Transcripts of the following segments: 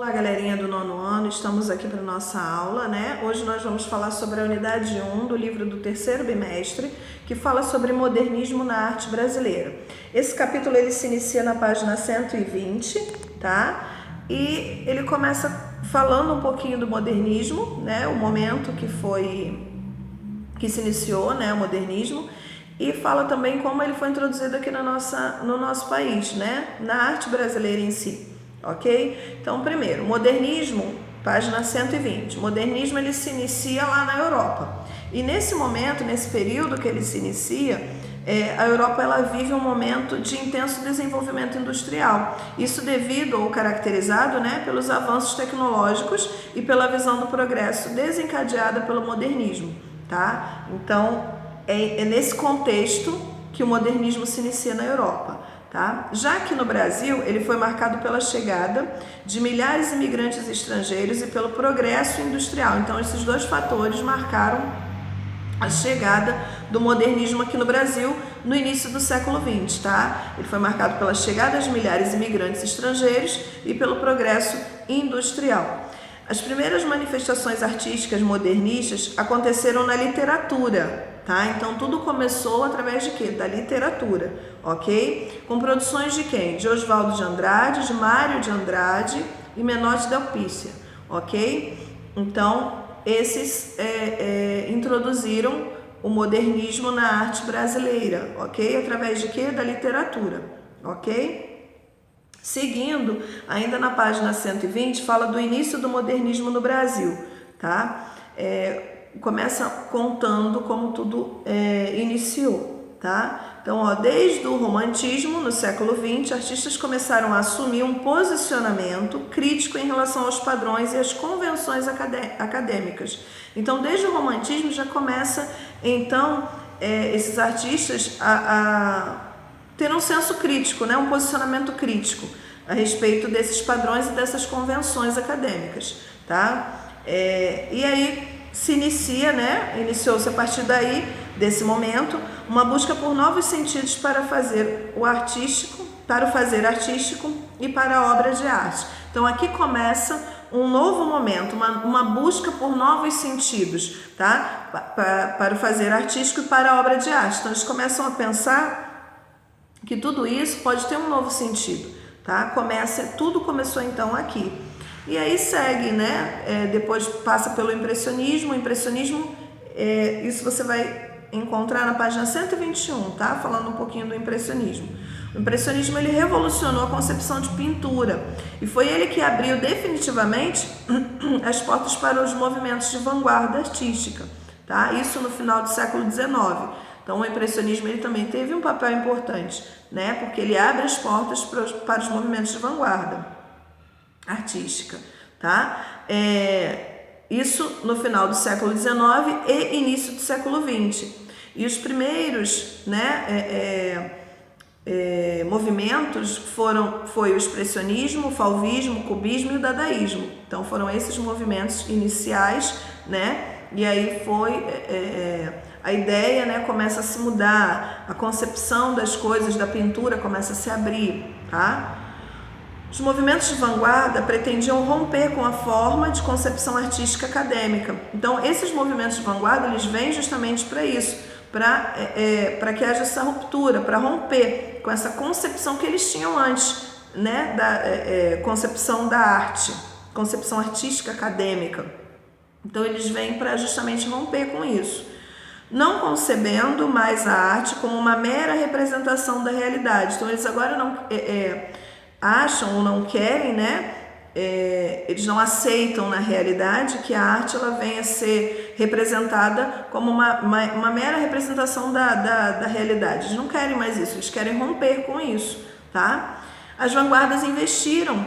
Olá, galerinha do nono ano, estamos aqui para nossa aula, né? Hoje nós vamos falar sobre a unidade 1 do livro do terceiro bimestre, que fala sobre modernismo na arte brasileira. Esse capítulo ele se inicia na página 120, tá? E ele começa falando um pouquinho do modernismo, né? O momento que se iniciou, né? O modernismo. E fala também como ele foi introduzido aqui no nosso país, né? Na arte brasileira em si. Ok? Então, primeiro, modernismo, página 120. Modernismo ele se inicia lá na Europa. E nesse momento, nesse período que ele se inicia, a Europa ela vive um momento de intenso desenvolvimento industrial. Isso devido ou caracterizado, né, pelos avanços tecnológicos e pela visão do progresso desencadeada pelo modernismo, tá? Então, é nesse contexto que o modernismo se inicia na Europa. Tá? Já que no Brasil ele foi marcado pela chegada de milhares de imigrantes estrangeiros e pelo progresso industrial. Então esses dois fatores marcaram a chegada do modernismo aqui no Brasil no início do século XX. Tá? Ele foi marcado pela chegada de milhares de imigrantes estrangeiros e pelo progresso industrial. As primeiras manifestações artísticas modernistas aconteceram na literatura. Tá? Então tudo começou através de quê? Da literatura, ok? Com produções de quem? De Oswaldo de Andrade, de Mário de Andrade e Menotti Delpícia, ok? Então esses introduziram o modernismo na arte brasileira, ok? Através de quê? Da literatura, ok? Seguindo, ainda na página 120, fala do início do modernismo no Brasil, tá? Começa contando como tudo iniciou, tá? Então, desde o romantismo, no século XX, artistas começaram a assumir um posicionamento crítico em relação aos padrões e às convenções acadêmicas. Então, desde o romantismo já começa, então, esses artistas a ter um senso crítico, né? Um posicionamento crítico a respeito desses padrões e dessas convenções acadêmicas, tá? E aí se inicia, né? Iniciou-se a partir daí, desse momento, uma busca por novos sentidos para fazer o artístico, para o fazer artístico e para a obra de arte. Então aqui começa um novo momento, uma busca por novos sentidos, tá? Para o fazer artístico e para a obra de arte. Então eles começam a pensar que tudo isso pode ter um novo sentido, tá? Tudo começou então aqui. E aí segue, né? Depois passa pelo impressionismo. O impressionismo, isso você vai encontrar na página 121, tá? Falando um pouquinho do impressionismo. O impressionismo ele revolucionou a concepção de pintura e foi ele que abriu definitivamente as portas para os movimentos de vanguarda artística, tá? Isso no final do século XIX. Então o impressionismo ele também teve um papel importante, né? Porque ele abre as portas para os movimentos de vanguarda artística, tá? Isso no final do século XIX e início do século XX. E os primeiros, né, movimentos foi o expressionismo, o fauvismo, o cubismo e o dadaísmo. Então foram esses movimentos iniciais, né? E aí a ideia, né, começa a se mudar, a concepção das coisas da pintura começa a se abrir, tá? Os movimentos de vanguarda pretendiam romper com a forma de concepção artística acadêmica. Então, esses movimentos de vanguarda, eles vêm justamente para isso, para que haja essa ruptura, para romper com essa concepção que eles tinham antes, né, da concepção da arte, concepção artística acadêmica. Então, eles vêm para justamente romper com isso, não concebendo mais a arte como uma mera representação da realidade. Então, eles agora não acham ou não querem, né? Eles não aceitam na realidade que a arte ela venha a ser representada como uma mera representação da realidade. Eles não querem mais isso, eles querem romper com isso, tá? As vanguardas investiram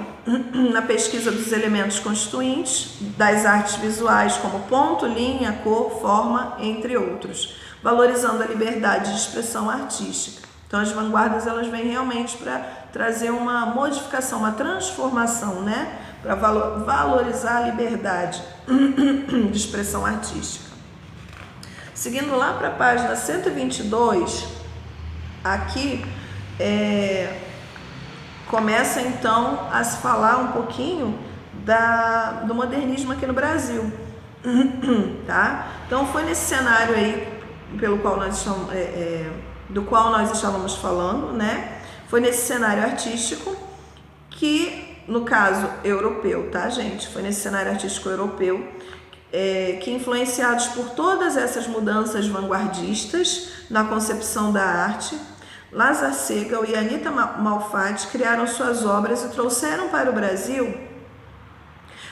na pesquisa dos elementos constituintes das artes visuais como ponto, linha, cor, forma, entre outros, valorizando a liberdade de expressão artística. Então as vanguardas elas vêm realmente para trazer uma modificação, uma transformação, né? Para valorizar a liberdade de expressão artística. Seguindo lá para a página 122, aqui começa então a se falar um pouquinho do modernismo aqui no Brasil, tá? Então foi nesse cenário aí pelo qual nós estamos, do qual nós estávamos falando, né? Foi nesse cenário artístico que, no caso europeu, tá, gente? Foi nesse cenário artístico europeu que, influenciados por todas essas mudanças vanguardistas na concepção da arte, Lázaro Segel e Anita Malfatti criaram suas obras e trouxeram para o Brasil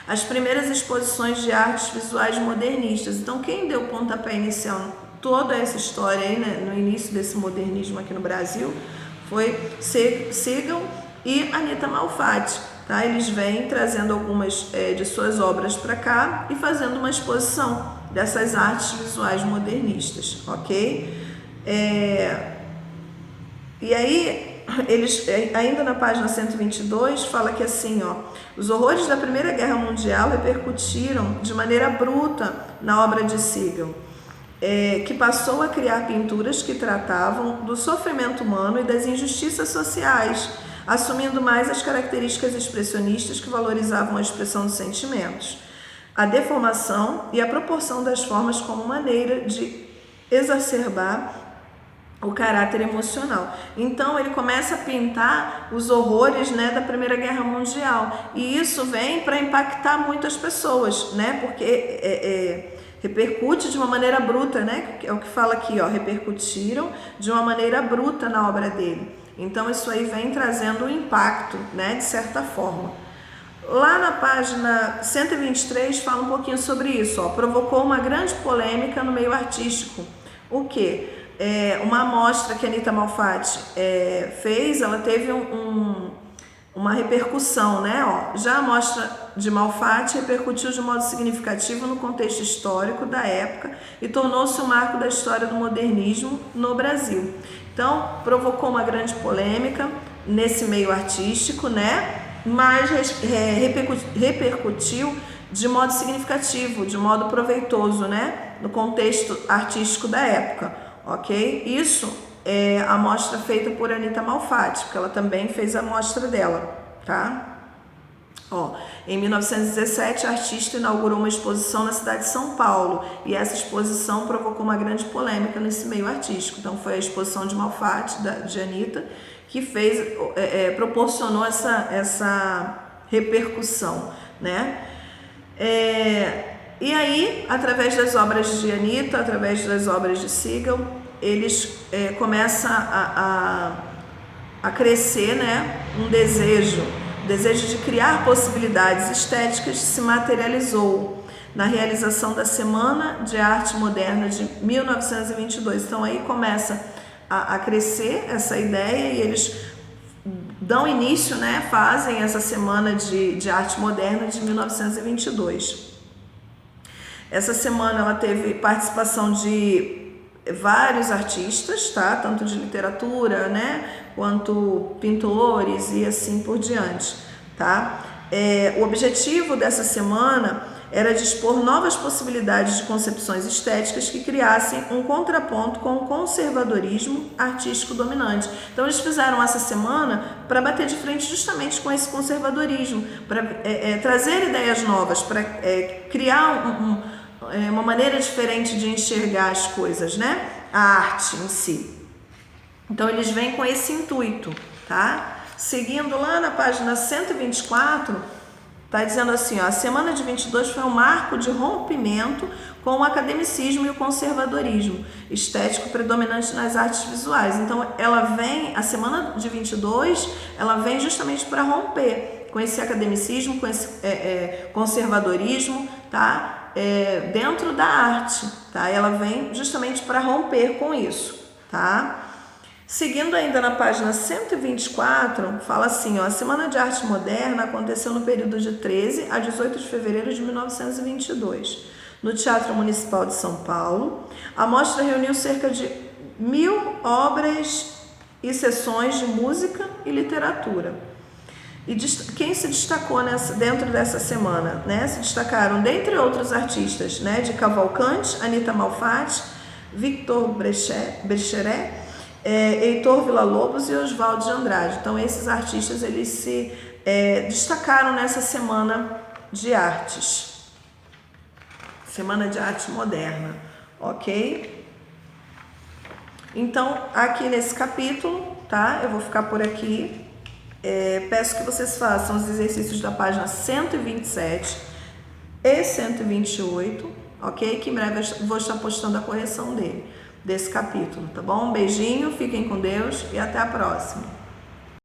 as primeiras exposições de artes visuais modernistas. Então, quem deu o pontapé inicial toda essa história aí, né, no início desse modernismo aqui no Brasil, foi Segel e Anita Malfatti. Tá? Eles vêm trazendo algumas de suas obras para cá e fazendo uma exposição dessas artes visuais modernistas, ok? E aí, eles, ainda na página 122, fala que assim, ó, os horrores da Primeira Guerra Mundial repercutiram de maneira bruta na obra de Segel, que passou a criar pinturas que tratavam do sofrimento humano e das injustiças sociais, assumindo mais as características expressionistas que valorizavam a expressão dos sentimentos, a deformação e a proporção das formas como maneira de exacerbar o caráter emocional. Então ele começa a pintar os horrores, né, da Primeira Guerra Mundial, e isso vem para impactar muitas pessoas, né, porque repercute de uma maneira bruta, né, é o que fala aqui, ó, repercutiram de uma maneira bruta na obra dele. Então isso aí vem trazendo um impacto, né, de certa forma. Lá na página 123 fala um pouquinho sobre isso, ó, provocou uma grande polêmica no meio artístico. O quê? Uma amostra que a Anita Malfatti fez, ela teve uma repercussão, né? Ó, já a amostra de Malfatti repercutiu de modo significativo no contexto histórico da época e tornou-se um marco da história do modernismo no Brasil. Então, provocou uma grande polêmica nesse meio artístico, né? Mas repercutiu de modo significativo, de modo proveitoso, né? No contexto artístico da época. Ok? Isso é a amostra feita por Anita Malfatti, porque ela também fez a amostra dela, tá? Ó, em 1917, a artista inaugurou uma exposição na cidade de São Paulo e essa exposição provocou uma grande polêmica nesse meio artístico. Então, foi a exposição de Malfatti, de Anita, que proporcionou essa repercussão, né? E aí, através das obras de Anita, através das obras de Segel, eles começam a crescer, né, um desejo de criar possibilidades estéticas se materializou na realização da Semana de Arte Moderna de 1922. Então aí começa a crescer essa ideia e eles dão início, né, fazem essa Semana de Arte Moderna de 1922. Essa semana ela teve participação de vários artistas, tá? Tanto de literatura, né, quanto pintores e assim por diante, tá? O objetivo dessa semana era dispor novas possibilidades de concepções estéticas que criassem um contraponto com o conservadorismo artístico dominante. Então eles fizeram essa semana para bater de frente justamente com esse conservadorismo, para trazer ideias novas, para criar uma maneira diferente de enxergar as coisas, né? A arte em si. Então eles vêm com esse intuito, tá? Seguindo lá na página 124, tá dizendo assim, ó, a semana de 22 foi um marco de rompimento com o academicismo e o conservadorismo estético predominante nas artes visuais. Então ela vem, a semana de 22, ela vem justamente para romper com esse academicismo, com esse conservadorismo, tá? Dentro da arte, tá? Ela vem justamente para romper com isso, tá? Seguindo ainda na página 124, fala assim, ó, a Semana de Arte Moderna aconteceu no período de 13 a 18 de fevereiro de 1922, no Teatro Municipal de São Paulo. A mostra reuniu cerca de 1000 obras e sessões de música e literatura. E quem se destacou dentro dessa semana, né? Se destacaram, dentre outros artistas, né? De Cavalcante, Anita Malfatti, Victor Brecheret, Heitor Villa-Lobos e Oswaldo de Andrade. Então esses artistas eles se destacaram nessa semana de Artes. Semana de Arte Moderna, ok? Então, aqui nesse capítulo, tá? Eu vou ficar por aqui. Peço que vocês façam os exercícios da página 127 e 128, ok? Que em breve eu vou estar postando a correção desse capítulo, tá bom? Um beijinho, fiquem com Deus e até a próxima.